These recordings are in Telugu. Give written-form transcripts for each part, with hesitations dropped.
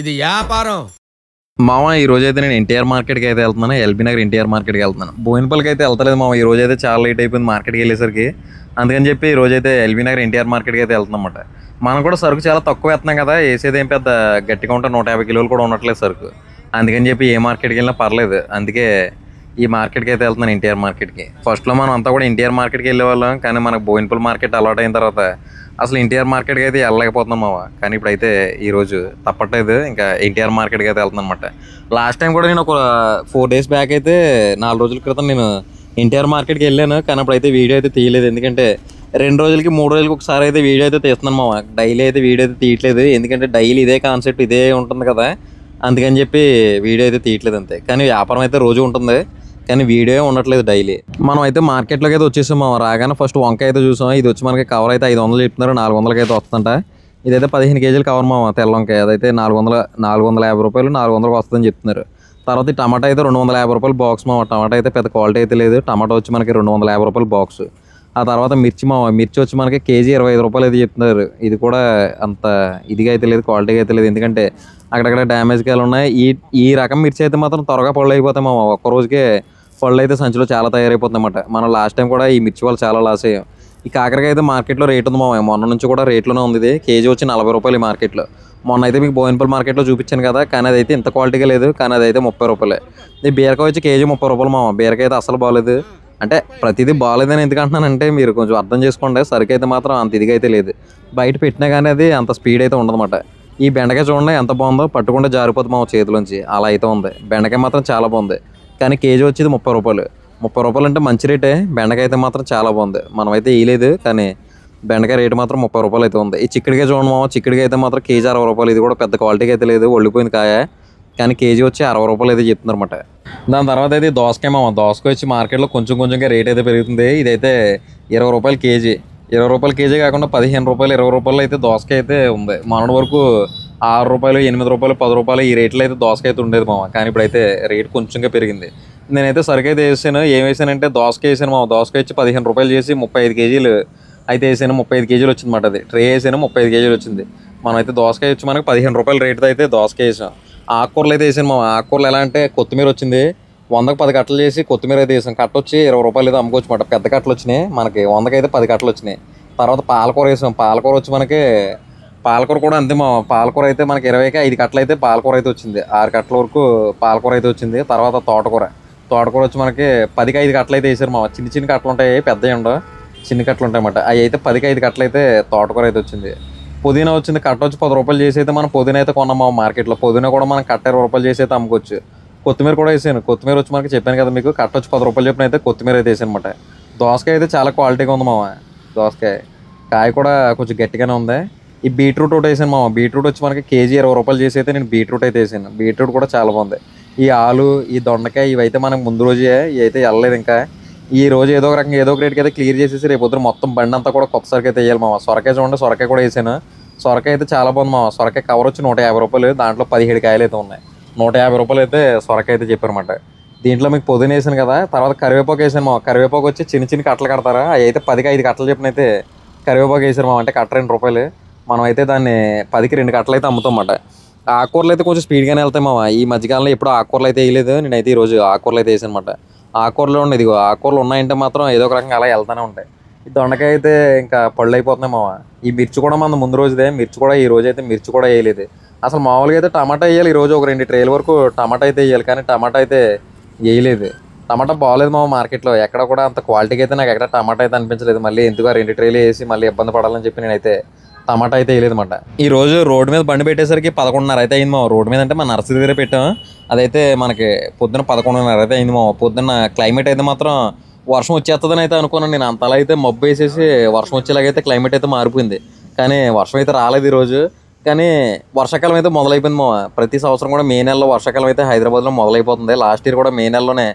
ఇది వ్యాపారం. మామ ఈ రోజు అయితే నేను ఎన్టీఆర్ మార్కెట్కి అయితే వెళ్తున్నాను. ఎల్బీ నగర్ ఎన్టీఆర్ మార్కెట్కి వెళ్తున్నాను. బోయినపల్లికి అయితే వెళ్తలేదు మామ. ఈ రోజు అయితే చాలా లేట్ అయిపోయింది మార్కెట్కి వెళ్ళేసరికి. అందుకని చెప్పి ఈ రోజు అయితే ఎల్బీ నగర్ ఎన్టీఆర్ మార్కెట్కి అయితే వెళ్తున్నాం అన్నమాట. మనం కూడా సరుకు చాలా తక్కువ వేస్తున్నాం కదా, వేసేది ఏం పెద్ద గట్టిగా ఉంటే 150 కిలోలు కూడా ఉండట్లేదు సరుకు. అందుకని చెప్పి ఏ మార్కెట్కి వెళ్ళినా పర్లేదు. అందుకే ఈ మార్కెట్కి అయితే వెళ్తున్నాను, ఎన్టీఆర్ మార్కెట్కి. ఫస్ట్లో మనం అంతా కూడా ఎన్టీఆర్ మార్కెట్కి వెళ్ళేవాళ్ళం, కానీ మనకు బోయినపల్లి మార్కెట్ అలవాటు అయిన తర్వాత అసలు ఎన్టీఆర్ మార్కెట్కి అయితే వెళ్ళలేకపోతున్నాం మావ. కానీ ఇప్పుడైతే ఈరోజు తప్పట్లేదు, ఇంకా ఎన్టీఆర్ మార్కెట్కి అయితే వెళ్తున్నాను అనమాట. లాస్ట్ టైం కూడా నేను ఒక 4 డేస్ బ్యాక్ అయితే 4 రోజుల క్రితం నేను ఎన్టీఆర్ మార్కెట్కి వెళ్ళాను. కానీ అప్పుడైతే వీడియో అయితే తీయలేదు, ఎందుకంటే 2 రోజులకి 3 రోజులకి ఒకసారి అయితే వీడియో అయితే తీస్తున్నాను మావ. డైలీ అయితే వీడియో అయితే తీయట్లేదు, ఎందుకంటే డైలీ ఇదే కాన్సెప్ట్ ఇదే ఉంటుంది కదా, అందుకని చెప్పి వీడియో అయితే తీయట్లేదు అంతే. కానీ వ్యాపారం అయితే రోజు ఉంటుంది, కానీ వీడియో ఉండట్లేదు డైలీ. మనం అయితే మార్కెట్లోకి అయితే వచ్చేసాం మామ. రాగానే ఫస్ట్ వంకాయ అయితే చూసాం. ఇది వచ్చి మనకి కవర్ అయితే 500 చెప్తున్నారు, 400కి అయితే వస్తుందంట. ఇదైతే 15 కేజీలు కవర్ మామ, తెల్ల వంకాయ. అదైతే 450 రూపాయలు, 400కి వస్తుందని చెప్తున్నారు. తర్వాత టమాటా అయితే 250 రూపాయలు బాక్స్ మామ. టమాటా అయితే పెద్ద క్వాలిటీ అయితే లేదు. టమాటా వచ్చి మనకి 250 రూపాయలు బాక్స్. ఆ తర్వాత మిర్చి మామ. మిర్చి వచ్చి మనకి కేజీ 25 రూపాయలు అయితే చెప్తున్నారు. ఇది కూడా అంత ఇదిగా అయితే లేదు, క్వాలిటీగా అయితే లేదు, ఎందుకంటే అక్కడక్కడ డ్యామేజ్ కాయలు ఉన్నాయి. ఈ రకం మిర్చి అయితే మాత్రం త్వరగా పళ్ళు అయిపోతాయి మామ. ఒక్క రోజుకే పళ్ళు అయితే సంచిలో చాలా తయారైపోతుంది అన్నమాట. మనం లాస్ట్ టైం కూడా ఈ మిర్చి వాళ్ళు చాలా లాస్ అయ్యాం. ఈ కాకరకాయ అయితే మార్కెట్లో రేట్ ఉంది మామ. మొన్న నుంచి కూడా రేట్లోనే ఉంది. ఇది కేజీ వచ్చి 40 రూపాయలు ఈ మార్కెట్లో. మొన్న అయితే మీకు బోయినపల్లి మార్కెట్లో చూపించాను కదా, కానీ అదైతే ఇంత క్వాలిటీగా లేదు, కానీ అదైతే 30 రూపాయలే. ఈ బీరకాయ వచ్చి కేజీ 30 రూపాయలు మామ. బీరకాయ అయితే అసలు బాగాలేదు. అంటే ప్రతిదీ బాగాలేదని ఎందుకు అంటున్నానంటే మీరు కొంచెం అర్థం చేసుకోండి. సరుకు అయితే మాత్రం అంత ఇదిగా అయితే లేదు. బయట పెట్టినా కానీ అది అంత స్పీడ్ అయితే ఉండదన్నమాట. ఈ బెండకాయ చూడండి ఎంత బాగుందో, పట్టుకుంటే జారిపోతుంది మా చేతిలోంచి, అలా అయితే ఉంది. బెండకాయ మాత్రం చాలా బాగుంది, కానీ కేజీ వచ్చేది 30 రూపాయలు. 30 రూపాయలు అంటే మంచి రేటే. బెండకాయ అయితే మాత్రం చాలా బాగుంది. మనమైతే వేయలేదు, కానీ బెండకాయ రేటు మాత్రం 30 రూపాయలు అయితే ఉంది. ఈ చిక్కుడుకాయ చూడండి మామ. చిక్కుడుకాయ అయితే మాత్రం కేజీ 60 రూపాయలు. ఇది కూడా పెద్ద క్వాలిటీకి అయితే లేదు, ఒళ్ళిపోయింది కాయ, కానీ కేజీ వచ్చి 60 రూపాయలు అయితే చెప్తున్నారు అనమాట. దాని తర్వాత అయితే దోసకాయ మామ. దోసకాయ వచ్చి మార్కెట్లో కొంచెం కొంచెంగా రేట్ అయితే పెరుగుతుంది. ఇదైతే 20 రూపాయలు కేజీ. 20 రూపాయలు కేజీ కాకుండా 15 రూపాయలు, 20 రూపాయలు అయితే దోసకాయ అయితే ఉంది. మొన్నటి వరకు 6 రూపాయలు, 8 రూపాయలు, 10 రూపాయలు ఈ రేట్లో అయితే దోసకాయ అయితే ఉండేది మామ. కానీ ఇప్పుడైతే రేట్ కొంచెంగా పెరిగింది. నేనైతే సరుకు అయితే వేసాను. ఏం వేసానంటే దోసకాయ వేసాను మామ. దోసకాయ వచ్చి 15 రూపాయలు చేసి 35 కేజీలు అయితే వేసాను. 35 కేజీలు వచ్చింది మాట. అది ట్రే వేసాను, 35 కేజీలు వచ్చింది. మనం అయితే దోసకాయ వచ్చి మనకి 15 రూపాయల రేటుతో అయితే దోసకాయ వేసాం. ఆకుకూరలు అయితే వేసాను మామ. ఆకుకూరలు ఎలా అంటే కొత్తిమీర వచ్చింది, 100కి 10 కట్టలు చేసి కొత్తిమీర అయితే వేసాం. కట్ట వచ్చి 20 రూపాయలు అయితే అమ్ముకోవచ్చు మాట. పెద్ద కట్టలు వచ్చినాయి మనకి, 100కి అయితే 10 కట్టలు వచ్చినాయి. తర్వాత పాలకూర వేసాం. పాలకూర వచ్చి మనకి పాలకూర కూడా అంతే మా. పాలకూర అయితే మనకి 20కి 5 కట్టలు అయితే పాలకూర అయితే వచ్చింది. 6 కట్టల వరకు పాలకూర అయితే వచ్చింది. తర్వాత తోటకూర వచ్చి మనకి 10కి 5 కట్టలు అయితే వేసారు మా. చిన్న చిన్న కట్టలు ఉంటాయి, పెద్దవి ఉండవు, చిన్న కట్టలు ఉంటాయి అన్నమాట. అవి అయితే 10కి 5 కట్టలు అయితే తోటకూర అయితే వచ్చింది. పుదీనా వచ్చింది. కట్ట వచ్చి 10 రూపాయలు చేసి అయితే మనం పుదీనా అయితే కొన్నాం మా మార్కెట్లో. పుదీనా కూడా మనం కట్ట 20 రూపాయలు చేసి అయితే అమ్ముకోవచ్చు. కొత్తిమీర కూడా వేసాను. కొత్తిమీర వచ్చి మనకి చెప్పాను కదా మీకు, కట్ట వచ్చి 10 రూపాయలు చెప్పిన అయితే కొత్తిమీర అయితే వేసాను అనమాట. దోసకాయ అయితే చాలా క్వాలిటీగా ఉంది మామ. దోసకాయ కాయ కూడా కొంచెం గట్టిగానే ఉంది. ఈ బీట్రూట్ ఒకటి వేసాను మామ. బీట్రూట్ వచ్చి మనకి కేజీ 20 రూపాయలు చేసి అయితే నేను బీట్రూట్ అయితే వేసాను. బీట్రూట్ కూడా చాలా బాగుంది. ఈ ఆలు, ఈ దొండకాయ ఇవైతే మనకు ముందు రోజే ఇవి అయితే వెళ్ళలేదు. ఇంకా ఈ రోజు ఏదో ఒక రకంగా ఏదో ఒక రేట్కి అయితే క్లియర్ చేసేసి రేపు పొద్దున మొత్తం బండి అంతా కూడా కొత్త సరుకు అయితే వేయాలి మామ. సొరకాయ చూడండి, సొరకాయ కూడా వేసాను. సొరకాయ అయితే చాలా బాగుంది మామ. సొరకాయ కవర్ వచ్చి 150 రూపాయలు. దాంట్లో 17 కాయలు అయితే ఉన్నాయి. 150 రూపాయలు అయితే సొరకాయ అయితే చెప్పారన్నమాట. దీంట్లో మీకు పుదీనా వేసాను కదా, తర్వాత కరివేపాకు వేసాను మామ. కరివేపాకు వచ్చి చిన్న చిన్న కట్టలు కడతారా, అవి అయితే 10కి 5 కట్టలు చెప్పిన అయితే కరివేపాకు వేసారు మామ. అంటే కట్ట 2 రూపాయలు. మనం అయితే దాన్ని 10కి 2 కట్టలు అయితే అమ్ముతాం అన్నమాట. ఆకుకూరలు అయితే కొంచెం స్పీడ్గానే వెళ్తాయి మామ. ఈ మధ్యకాలంలో ఎప్పుడు ఆకుకూరలు అయితే వేయలేదు. నేనైతే ఈరోజు ఆకుకూరలు అయితే వేసాను అనమాట. ఆకుకూరలో ఉండేది, ఆకుకూరలు ఉన్నాయంటే మాత్రం ఏదో ఒక రకంగా అలా వెళ్తూనే ఉంటాయి. ఈ దొండకాయ అయితే ఇంకా పళ్ళు అయిపోతున్నాయి మామ. ఈ మిర్చి కూడా మన ముందు రోజుదే. మిర్చి కూడా ఈ రోజు అయితే మిర్చి కూడా వేయలేదు. అసలు మామూలుగా అయితే టమాటా వేయాలి. ఈరోజు ఒక 2 ట్రేల వరకు టమాటా అయితే వేయాలి, కానీ టమాటా అయితే వేయలేదు. టమాటా బాగలేదు మామ. మార్కెట్లో ఎక్కడ కూడా అంత క్వాలిటీకి అయితే నాకు ఎక్కడ టమాటా అయితే అనిపించలేదు. మళ్ళీ ఎందుకు 2 ట్రేలు వేసి మళ్ళీ ఇబ్బంది పడాలని చెప్పి నేనైతే టమాటా అయితే వేయలేదు అనమాట. ఈ రోజు రోడ్డు మీద బండి పెట్టేసరికి 11:30 అయితే అయింది మా. రోడ్డు మీద అంటే మన నర్సరీ దగ్గర పెట్టాం. అదైతే మనకి పొద్దున్న 11:30 అయితే అయింది మా. పొద్దున్న క్లైమేట్ అయితే మాత్రం వర్షం వచ్చేస్తుందని అయితే అనుకున్నాను నేను. అంతలా అయితే మబ్బు వేసేసి వర్షం వచ్చేలాగైతే క్లైమేట్ అయితే మారిపోయింది, కానీ వర్షం అయితే రాలేదు ఈరోజు. కానీ వర్షాకాలం అయితే మొదలైపోయింది మా. ప్రతి సంవత్సరం కూడా మే నెలలో వర్షాకాలం అయితే హైదరాబాద్లో మొదలైపోతుంది. లాస్ట్ ఇయర్ కూడా మే నెలలోనే,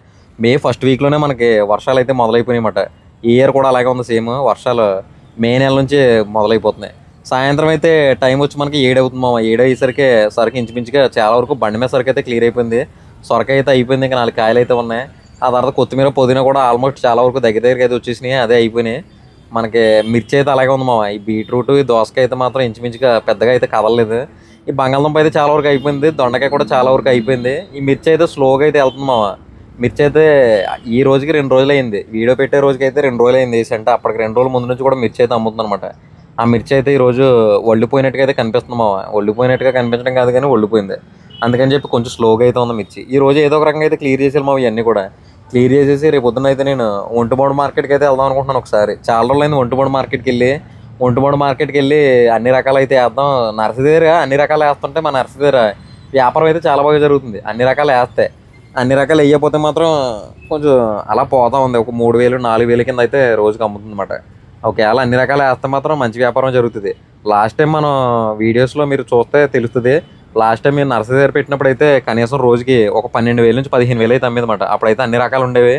మే ఫస్ట్ వీక్లోనే మనకి వర్షాలు అయితే మొదలైపోయినాయి అన్నమాట. ఈ ఇయర్ కూడా అలాగే ఉంది సేమ్. వర్షాలు మే నెల నుంచి మొదలైపోతున్నాయి. సాయంత్రం అయితే టైం వచ్చి మనకి 7 అవుతుంది మామ. 7 అయ్యేసరికి సరుకు ఇంచుమించుగా చాలా వరకు బండి మీద సరుకు అయితే క్లియర్ అయిపోయింది. సొరకాయ అయితే అయిపోయింది, ఇంకా 4 కాయలు అయితే ఉన్నాయి. ఆ తర్వాత కొత్తిమీర, పుదీనా కూడా ఆల్మోస్ట్ చాలా వరకు దగ్గరికి అయితే వచ్చేసినాయి, అదే అయిపోయినాయి. మనకి మిర్చి అయితే అలాగే ఉంది మామ. ఈ బీట్రూట్, ఈ దోసకాయ అయితే మాత్రం ఇంచుమించుగా పెద్దగా అయితే కదలలేదు. ఈ బంగాళదుంప అయితే చాలా వరకు అయిపోయింది, దొండకాయ కూడా చాలా వరకు అయిపోయింది. ఈ మిర్చి అయితే స్లోగా అయితే వెళ్తుంది మామ. మిర్చి అయితే ఈ రోజుకి 2 రోజులు అయింది, వీడియో పెట్టే రోజుకి అయితే 2 రోజులు అయింది అంటే అప్పటికి 2 రోజుల ముందు నుంచి కూడా మిర్చి అయితే అమ్ముతుంది అనమాట. ఆ మిర్చి అయితే ఈరోజు ఒళ్ళిపోయినట్టుగా అయితే కనిపిస్తుంది మామ. ఒళ్ళిపోయినట్టుగా కనిపించడం కాదు కానీ ఒళ్ళిపోయింది, అందుకని చెప్పి కొంచెం స్లోగా అయితే ఉంది మిర్చి. ఈ రోజు ఏదో ఒక రకంగా అయితే క్లియర్ చేసేయాలి మామ. ఇవన్నీ కూడా క్లియర్ చేసేసి రేపు పొద్దున్న అయితే నేను ఒంటిమూడు మార్కెట్కి అయితే వెళ్దాం అనుకుంటున్నాను. ఒకసారి చాలా రోజులు అయింది ఒంటిమూడు మార్కెట్కి వెళ్ళి అన్ని రకాలు అయితే వేద్దాం. నర్సరీ దగ్గర అన్ని రకాలు వేస్తుంటే మా నర్సరీ దగ్గర వ్యాపారం అయితే చాలా బాగా జరుగుతుంది. అన్ని రకాలు వేస్తే, అన్ని రకాలు వేయకపోతే మాత్రం కొంచెం అలా పోతా ఉంది. ఒక 3,000 4,000 కింద అయితే రోజుకి అమ్ముతుంది అన్నమాట. ఒకవేళ అన్ని రకాలు వేస్తే మాత్రం మంచి వ్యాపారం జరుగుతుంది. లాస్ట్ టైం మనం వీడియోస్లో మీరు చూస్తే తెలుస్తుంది. లాస్ట్ టైం మీరు నర్సరీ దగ్గర పెట్టినప్పుడు అయితే కనీసం రోజుకి ఒక 12,000 నుంచి 15,000 అయితే అమ్మేదన్నమాట. అప్పుడైతే అన్ని రకాలు ఉండేవి,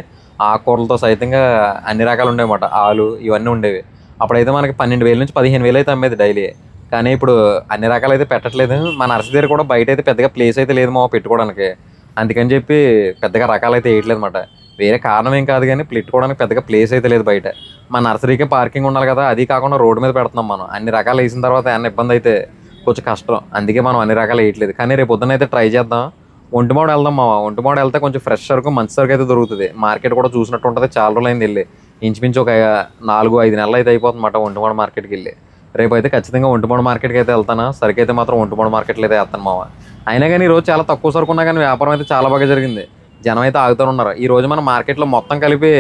ఆకుకూరలతో సైతంగా అన్ని రకాలు ఉండేవి అన్నమాట. ఆలు ఇవన్నీ ఉండేవి. అప్పుడైతే మనకి 12,000 నుంచి 15,000 అయితే అమ్మేది డైలీ. కానీ ఇప్పుడు అన్ని రకాలు అయితే పెట్టట్లేదు. మా నర్సరీ దగ్గర కూడా బయట అయితే పెద్దగా ప్లేస్ అయితే లేదు మా పెట్టుకోవడానికి, అందుకని చెప్పి పెద్దగా రకాలు అయితే వేయట్లేదు అనమాట. వేరే కారణం ఏం కాదు కానీ పెట్టుకోవడానికి పెద్దగా ప్లేస్ అయితే లేదు బయట. మా నర్సరీకి పార్కింగ్ ఉండాలి కదా, అది కాకుండా రోడ్డు మీద పెడుతున్నాం మనం. అన్ని రకాలు వేసిన తర్వాత అన్న ఇబ్బంది అయితే కొంచెం కష్టం, అందుకే మనం అన్ని రకాలు వేయట్లేదు. కానీ రేపు పొద్దున్న అయితే ట్రై చేద్దాం. ఒంటిమూడు వెళ్దాం మామ. ఒంటిమూడు వెళ్తే కొంచెం ఫ్రెష్ సరుకు మంచి సరుకు అయితే దొరుకుతుంది. మార్కెట్ కూడా చూసినట్టు ఉంటుంది. చాలా రోజులు అయింది వెళ్ళి, ఇంచుమించు ఒక 4-5 నెలలు అయితే అయిపోతుందన్నమాట ఒంటిమూడు మార్కెట్కి వెళ్ళి. రేపు అయితే ఖచ్చితంగా ఒంటిమూడు మార్కెట్కి అయితే వెళ్తాను. సరుకు అయితే మాత్రం ఒంటిమూడు మార్కెట్లో అయితే వేస్తాను మామ. అయినా కానీ ఈరోజు చాలా తక్కువ సరుకు ఉన్నా కానీ వ్యాపారం అయితే చాలా బాగా జరిగింది. జనం అయితే ఆగుతూ ఉన్నారు. ఈ రోజు మన మార్కెట్లో మొత్తం కలిపి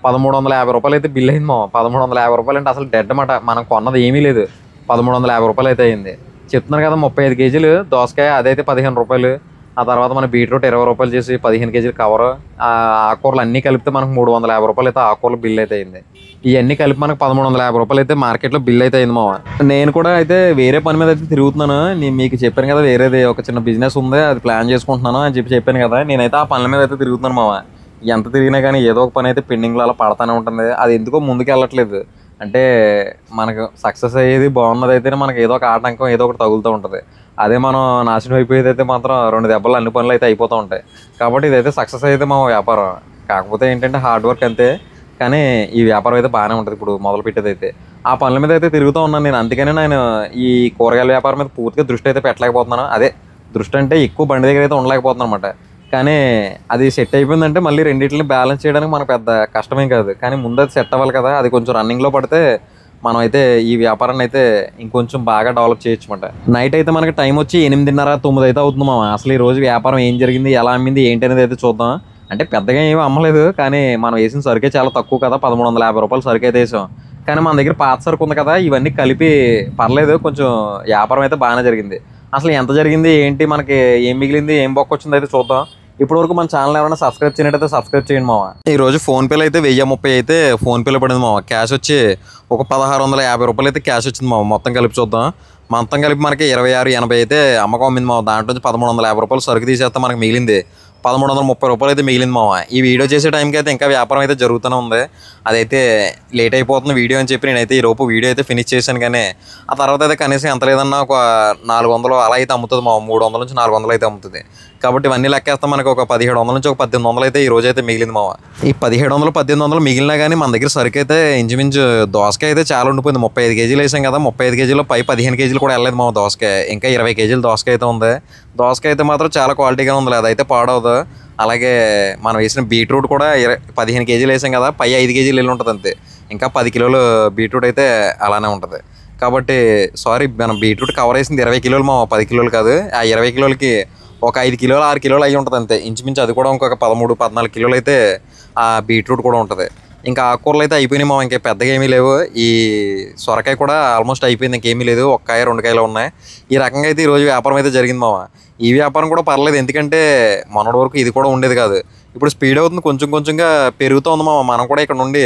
1,350 రూపాయలు అయితే బిల్ అయింది మామ. 1,350 రూపాయలు అంటే అసలు డెడ్ అన్నమాట. మనం కొన్నది ఏమీ లేదు, 1,350 రూపాయలు అయితే అయింది. చెప్తున్నారు కదా 35 కేజీలు దోసకాయ అదైతే 15 రూపాయలు. ఆ తర్వాత మన బీట్రూట్ 20 రూపాయలు చేసి 15 కేజీలు కవర్. ఆకుకూరలు అన్నీ కలిపితే మనకు 350 రూపాయలు అయితే ఆకుకూరలు బిల్ అయితే అయింది. ఇవన్నీ కలిపి మనకు 1,350 రూపాయలు అయితే మార్కెట్లో బిల్ అయితే అయింది మామ. నేను కూడా అయితే వేరే పని మీద అయితే తిరుగుతున్నాను. నేను మీకు చెప్పాను కదా వేరేది ఒక చిన్న బిజినెస్ ఉంది, అది ప్లాన్ చేసుకుంటున్నాను అని చెప్పాను కదా. నేనైతే ఆ పనుల మీద అయితే తిరుగుతున్నాను మామ. ఎంత తిరిగినా కానీ ఏదో ఒక పని అయితే పెండింగ్లో అలా పడతానే ఉంటుంది. అది ఎందుకో ముందుకు వెళ్ళట్లేదు. అంటే మనకు సక్సెస్ అయ్యేది బాగున్నది అయితేనే మనకి ఏదో ఒక ఆటంకం ఏదో ఒకటి తగులుతూ ఉంటుంది. అదే మనం నాశనం అయిపోయేది అయితే మాత్రం 2 దెబ్బలు అన్ని పనులు అయితే అయిపోతూ ఉంటాయి. కాబట్టి ఇదైతే సక్సెస్ అయితే మా వ్యాపారం. కాకపోతే ఏంటంటే హార్డ్ వర్క్ అంతే, కానీ ఈ వ్యాపారం అయితే బాగానే ఉంటుంది. ఇప్పుడు మొదలు పెట్టేది అయితే ఆ పనుల మీద అయితే తిరుగుతూ ఉన్నాను నేను. అందుకనే నేను ఈ కూరగాయల వ్యాపారం మీద పూర్తిగా దృష్టి అయితే పెట్టలేకపోతున్నాను. అదే దృష్టి అంటే ఎక్కువ బండి దగ్గర అయితే ఉండలేకపోతున్నాను అనమాట. కానీ అది సెట్ అయిపోయిందంటే మళ్ళీ రెండింటిని బ్యాలెన్స్ చేయడానికి మనకు పెద్ద కష్టమేం కాదు. కానీ ముందు అది సెట్ అవ్వాలి కదా, అది కొంచెం రన్నింగ్లో పడితే మనం అయితే ఈ వ్యాపారాన్ని అయితే ఇంకొంచెం బాగా డెవలప్ చేయొచ్చు అనమాట. నైట్ అయితే మనకి టైం వచ్చి 8:30-9 అయితే అవుతుంది మామ. అసలు ఈ రోజు వ్యాపారం ఏం జరిగింది, ఎలా అమ్మింది ఏంటి అనేది అయితే చూద్దాం. అంటే పెద్దగా ఏమీ అమ్మలేదు, కానీ మనం వేసిన సరుకే చాలా తక్కువ కదా, 1,350 రూపాయలు సరుకు అయితే వేసాం. కానీ మన దగ్గర పాత సరుకు ఉంది కదా, ఇవన్నీ కలిపి పర్లేదు, కొంచెం వ్యాపారం అయితే బాగానే జరిగింది. అసలు ఎంత జరిగింది ఏంటి, మనకి ఏం మిగిలింది, ఏం బొక్క వచ్చింది అయితే చూద్దాం. ఇప్పటివరకు మన ఛానల్ ఎవరైనా సబ్స్క్రైబ్ చేయనట్టయితే సబ్స్క్రైబ్ చేయండి మామ. ఈ రోజు ఫోన్పేలో అయితే 1030 అయితే ఫోన్పేలో పడింది మామ. క్యాష్ వచ్చి ఒక 1,650 రూపాయలు అయితే క్యాష్ వచ్చింది మామ. మొత్తం కలిపి చూద్దాం. మొత్తం కలిపి మనకి 2680 అయితే అమ్మకం అమ్మింది మామ. దాంట్లో నుంచి 1,350 రూపాయలు సరుకు తీసేస్తే మనకి మిగిలింది 1,330 రూపాయలు అయితే మిగిలింది మామ. ఈ వీడియో చేసే టైంకి అయితే ఇంకా వ్యాపారం అయితే జరుగుతూనే ఉంది. అదైతే లేట్ అయిపోతుంది వీడియో అని చెప్పి నేనైతే ఈ లోపు వీడియో అయితే ఫినిష్ చేశాను. కానీ ఆ తర్వాత అయితే కనీసం ఎంత లేదన్నా ఒక 400 అలా అయితే అమ్ముతుంది మామ. 300 నుంచి 400 అయితే అమ్ముతుంది. కాబట్టి ఇవన్నీ లెక్కేస్తే మనకి ఒక 1,700 నుంచి ఒక 1,800 అయితే ఈ రోజు అయితే మిగిలింది మామ. ఈ 1,700 1,800 మిగిలినా కానీ మన దగ్గర సరుకు అయితే ఇంచుమించు దోసకాయ అయితే చాలా ఉండిపోయింది. 35 కేజీలు వేసాం కదా, 35 కేజీలో 15 కేజీలు కూడా వెళ్ళలేదు మామ దోసకాయ. ఇంకా 20 కేజీలు దోసకాయ అయితే ఉంది. దోసకాయ అయితే మాత్రం చాలా క్వాలిటీగా ఉంది, అదైతే పాడవదు. అలాగే మనం వేసిన బీట్రూట్ కూడా 15 కేజీలు వేసాం కదా, 5 కేజీలు వెళ్ళి ఉంటుంది అంతే. ఇంకా 10 కిలోలు బీట్రూట్ అయితే అలానే ఉంటుంది. కాబట్టి సారీ, మనం బీట్రూట్ కవర్ వేసింది 20 కిలోలు మామ, 10 కిలోలు కాదు. ఆ 20 కిలోలకి ఒక 5 కిలోలు 6 కిలోలు అయ్యి ఉంటుంది అంతే ఇంచుమించు. అది కూడా ఇంకొక 13-14 కిలోలు అయితే ఆ బీట్రూట్ కూడా ఉంటుంది. ఇంకా ఆకుకూరలు అయితే అయిపోయినాయి మామ. ఇంకా పెద్దగా ఏమీ లేవు. ఈ సొరకాయ కూడా ఆల్మోస్ట్ అయిపోయింది, ఇంకేమీ లేదు. 1 కాయ 2 కాయలు ఉన్నాయి. ఈ రకంగా అయితే ఈరోజు వ్యాపారం అయితే జరిగింది మామ. ఈ వ్యాపారం కూడా పర్లేదు, ఎందుకంటే మొన్నటి వరకు ఇది కూడా ఉండేది కాదు. ఇప్పుడు స్పీడ్ అవుతుంది, కొంచెం కొంచెంగా పెరుగుతూ ఉంది మామ. మనం కూడా ఇక్కడ నుండి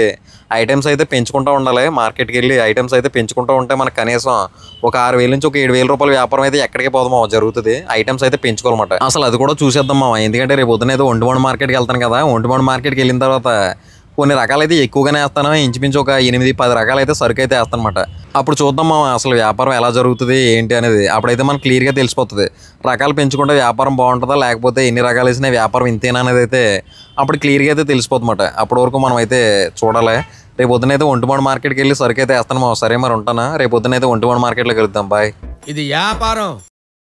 ఐటమ్స్ అయితే పెంచుకుంటూ ఉండాలి. మార్కెట్కి వెళ్ళి ఐటమ్స్ అయితే పెంచుకుంటూ ఉంటే మనకు కనీసం ఒక 6,000 నుంచి ఒక 7,000 రూపాయల వ్యాపారం అయితే ఎక్కడికి పోదాం మామ జరుగుతుంది. ఐటమ్స్ అయితే పెంచుకోవాలన్నమాట. అసలు అది కూడా చూసేద్దాం మామ. ఎందుకంటే రేపు పొద్దున అయితే ఒంటిమూడు మార్కెట్కి వెళ్తాను కదా, ఒంటిమూడు మార్కెట్కి వెళ్ళిన తర్వాత కొన్ని రకాలైతే ఎక్కువగానే వేస్తాను. ఇంచుమించు ఒక 8-10 రకాలైతే సరుకు అయితే వేస్తాను అనమాట. అప్పుడు చూద్దాం మామ అసలు వ్యాపారం ఎలా జరుగుతుంది ఏంటి అనేది. అప్పుడైతే మనకు క్లియర్గా తెలిసిపోతుంది. రకాలు పెంచుకుంటే వ్యాపారం బాగుంటుందా, లేకపోతే ఎన్ని రకాలు వేసినా వ్యాపారం ఇంతేనా అనేది అయితే అప్పుడు క్లియర్గా అయితే తెలిసిపోతుంది అన్నమాట. అప్పటి వరకు మనం అయితే చూడాలి. రేపు పొద్దునైతే ఒంటిమూడు మార్కెట్కి వెళ్ళి సరుకు అయితే వేస్తాను మామ. సరే మరి ఉంటానా, రేపు పొద్దునైతే ఒంటిమూడు మార్కెట్లోకి వెళ్తాం. బాయ్. ఇది వ్యాపారం.